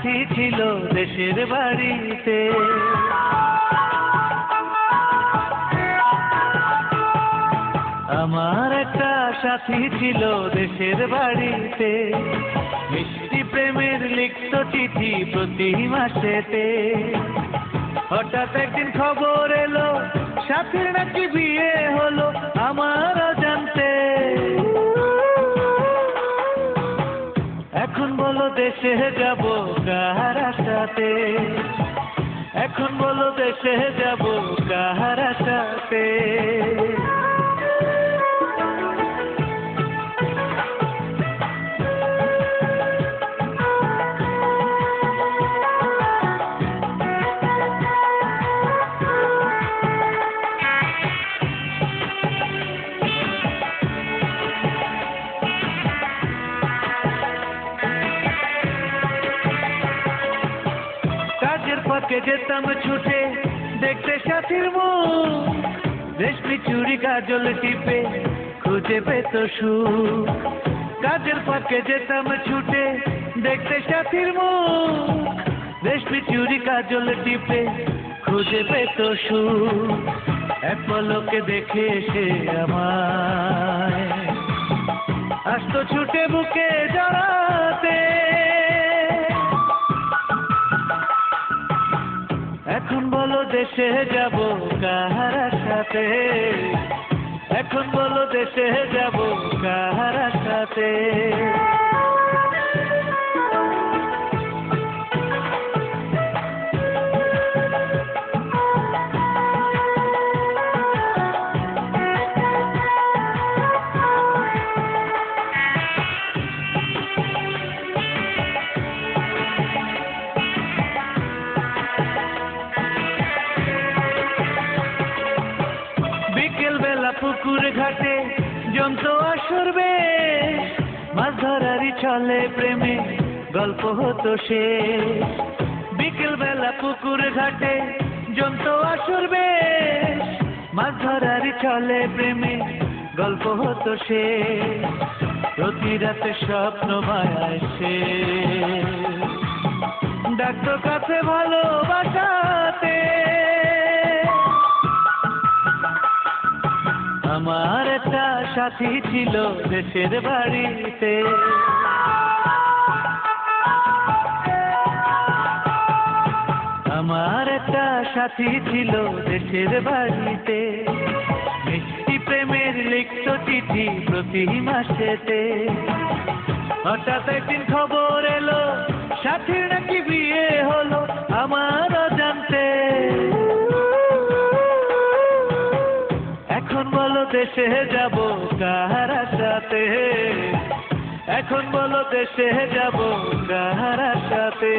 সাথী ছিল দেশের বাড়িতে। আমার একটা সাথী ছিল দেশের বাড়িতে, মিষ্টি প্রেমের লিখিত চিঠি প্রতি মাসেতে। হঠাৎ একদিন খবর এলো সাথীর নাকি বিয়ে হলো আমার জানতে। এখন বলো দেশে যাব কার সাথে, এখন বলো দেশে যাব কার সাথে। কাজের ফাঁকে যেতাম ছুটে দেখতে সাথীর মুখ, রেশমি চুড়ি কাজল টিপে খুঁজে পেত সুখ। কাজের ফাঁকে যেতাম ছুটে দেখতে সাথীর মুখ, রেশমি চুড়ি কাজল টিপে খুঁজে পেত সুখ। এক পলকে দেখে এসে আমায় আসতো ছুটে বুকে জড়াতে। এখন বলো দেশে যাব কার সাথে, এখন বলো দেশে যাব কার সাথে। পুকুর ঘাটে জমত আসর বেশ, মাছ ধরারই ছলে প্রেমে গল্প হতো শেষ। বিকেল বেলা পুকুর ঘাটে জমত আসর বেশ, মাছ ধরারই ছলে প্রেমে গল্প হতো শেষ। প্রতি রাতে স্বপ্ন মায়ায় সে ডাক্তার কাছে ভালোবাসাতে। আমার একটা সাথী ছিল দেশের বাড়িতে, আমার একটা সাথী ছিল দেশের বাড়িতে, মিষ্টি প্রেমের লিখিত চিঠি প্রতি মাসেতে। হঠাৎ একদিন খবর এলো সাথীর নাকি বিয়ে হলো আমার জানতে। এখন বলো দেশে যাব কার সাথে, এখন বলো দেশে যাব কার সাথে।